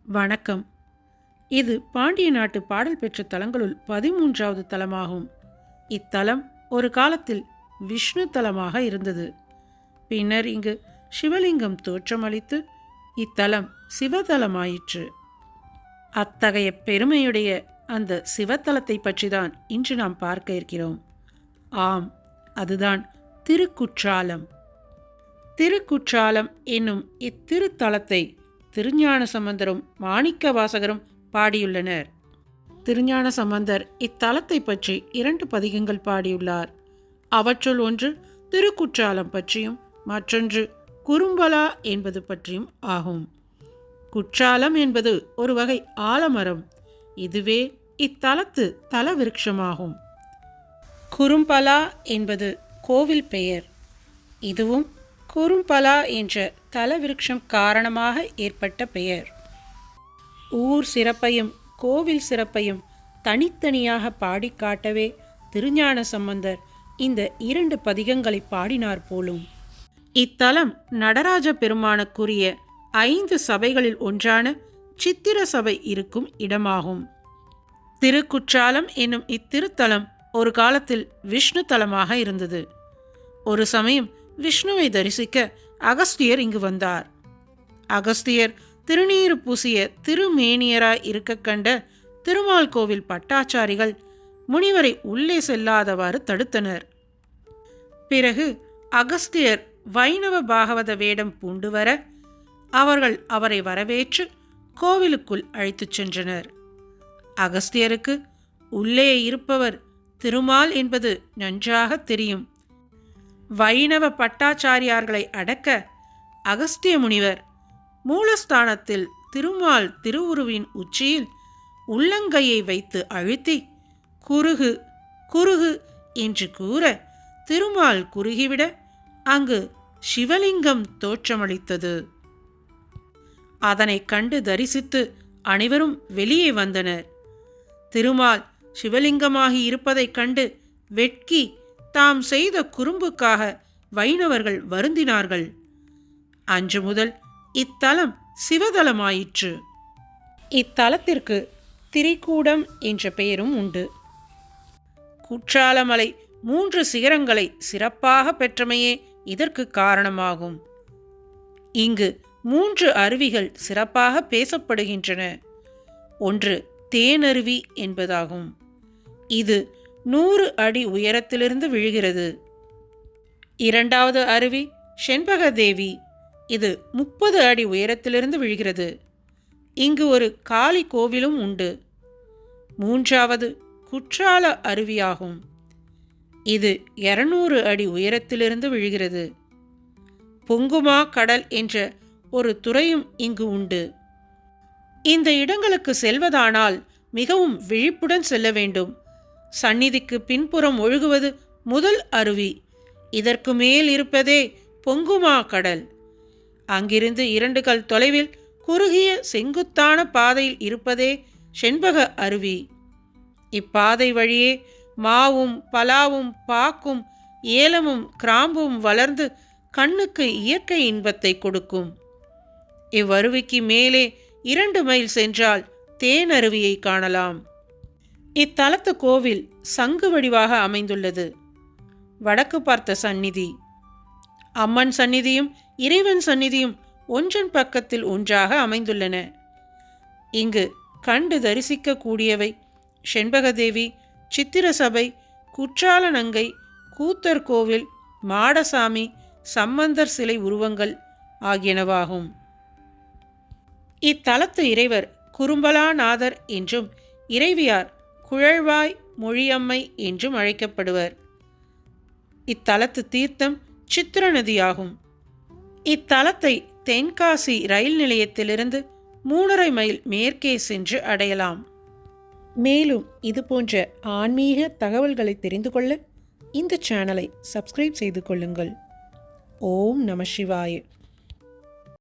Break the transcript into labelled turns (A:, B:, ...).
A: வணக்கம். இது பாண்டிய நாட்டு பாடல் பெற்ற தலங்களுள் 13வது தலமாகும். இத்தலம் ஒரு காலத்தில் விஷ்ணு தலமாக இருந்தது. பின்னர் இங்கு சிவலிங்கம் தோற்றமளித்து இத்தலம் சிவதலமாயிற்று. அத்தகைய பெருமையுடைய அந்த சிவத்தலத்தை பற்றிதான் இன்று நாம் பார்க்க இருக்கிறோம். ஆம், அதுதான் திருக்குற்றாலம். திருக்குற்றாலம் என்னும் இத்திருத்தலத்தை திருஞான சம்பந்தரும் மாணிக்க வாசகரும் பாடியுள்ளனர். திருஞான சம்பந்தர் இத்தலத்தை பற்றி 2 பதிகங்கள் பாடியுள்ளார். அவற்றுள் ஒன்று திருக்குற்றாலம் பற்றியும் மற்றொன்று குறும்பலா என்பது பற்றியும் ஆகும். குற்றாலம் என்பது ஒரு வகை ஆலமரம். இதுவே இத்தலத்து தல விருட்சமாகும். குறும்பலா என்பது கோவில் பெயர். இதுவும் குறும்பலா என்ற தல விருட்சம் காரணமாக ஏற்பட்ட பெயர். ஊர் சிறப்பையும் கோவில் சிறப்பையும் தனித்தனியாக பாடி காட்டவே திருஞான சம்பந்தர் இந்த 2 பதிகங்களை பாடினார் போலும். இத்தலம் நடராஜ பெருமானுக்குரிய 5 சபைகளில் ஒன்றான சித்திர சபை இருக்கும் இடமாகும். திருக்குற்றாலம் என்னும் இத்திருத்தலம் ஒரு காலத்தில் விஷ்ணு தலமாக இருந்தது. ஒரு சமயம் விஷ்ணுவை தரிசிக்க அகஸ்தியர் இங்கு வந்தார். அகஸ்தியர் திருநீறு பூசிய திருமேனியராய் இருக்க கண்ட திருமால் கோவில் பட்டாச்சாரிகள் முனிவரை உள்ளே செல்லாதவாறு தடுத்தனர். பிறகு அகஸ்தியர் வைணவ பாகவத வேடம் பூண்டு வர அவர்கள் அவரை வரவேற்று கோவிலுக்குள் அழைத்துச் சென்றனர். அகஸ்தியருக்கு உள்ளே இருப்பவர் திருமால் என்பது நன்றாக தெரியும். வைணவ பட்டாச்சாரியார்களை அடக்க அகஸ்திய முனிவர் மூலஸ்தானத்தில் திருமால் திருவுருவின் உச்சியில் உள்ளங்கையை வைத்து அழுத்தி குறுகு குறுகு என்று கூற திருமால் குறுகிவிட அங்கு சிவலிங்கம் தோற்றமளித்தது. அதனை கண்டு தரிசித்து அனைவரும் வெளியே வந்தனர். திருமால் சிவலிங்கமாகி இருப்பதைக் கண்டு வெட்கி தாம் செய்த குறும்புக்காக வைணவர்கள் வருந்தினார்கள். அன்று முதல் இத்தலம் சிவதலமாயிற்று. இத்தலத்திற்கு திரிகூடம் என்ற பெயரும் உண்டு. குற்றாலமலை 3 சிகரங்களை சிறப்பாக பெற்றமையே இதற்கு காரணமாகும். இங்கு 3 அருவிகள் சிறப்பாக பேசப்படுகின்றன. ஒன்று தேனருவி என்பதாகும். இது 100 அடி உயரத்திலிருந்து விழுகிறது. 2வது அருவி செண்பகதேவி. இது 30 அடி உயரத்திலிருந்து விழுகிறது. இங்கு ஒரு காளி கோவிலும் உண்டு. 3வது குற்றால அருவியாகும். இது 200 அடி உயரத்திலிருந்து விழுகிறது. பொங்குமா கடல் என்ற ஒரு துறையும் இங்கு உண்டு. இந்த இடங்களுக்கு செல்வதானால் மிகவும் விழிப்புடன் செல்ல வேண்டும். சந்நிதிக்கு பின்புறம் ஒழுகுவது முதல் அருவி. இதற்கு மேல் இருப்பதே பொங்குமா கடல். அங்கிருந்து 2 கல் தொலைவில் குறுகிய செங்குத்தான பாதையில் இருப்பதே செண்பக அருவி. இப்பாதை வழியே மாவும் பலாவும் பாக்கும் ஏலமும் கிராம்பும் வளர்ந்து கண்ணுக்கு இயற்கை இன்பத்தை கொடுக்கும். இவ்வருவிக்கு மேலே 2 மைல் சென்றால் தேனருவியை காணலாம். இத்தலத்து கோவில் சங்கு வடிவாக அமைந்துள்ளது. வடக்கு பார்த்த சந்நிதி. அம்மன் சந்நிதியும் இறைவன் சந்நிதியும் ஒன்றன் பக்கத்தில் ஒன்றாக அமைந்துள்ளன. இங்கு கண்டு தரிசிக்க கூடியவை செண்பகதேவி, சித்திர சபை, குற்றால நங்கை, கூத்தர் கோவில், மாடசாமி, சம்பந்தர் சிலை உருவங்கள் ஆகியனவாகும். இத்தலத்து இறைவர் குறும்பலாநாதர் என்றும் இறைவியார் குழல்வாய் மொழியம்மை என்றும் அழைக்கப்படுவர். இத்தலத்து தீர்த்தம் சித்திர நதியாகும். இத்தலத்தை தென்காசி ரயில் நிலையத்திலிருந்து 3.5 மைல் மேற்கே சென்று அடையலாம். மேலும் இது போன்ற ஆன்மீக தகவல்களை தெரிந்து கொள்ள இந்த சேனலை சப்ஸ்கிரைப் செய்து கொள்ளுங்கள். ஓம் நம சிவாய.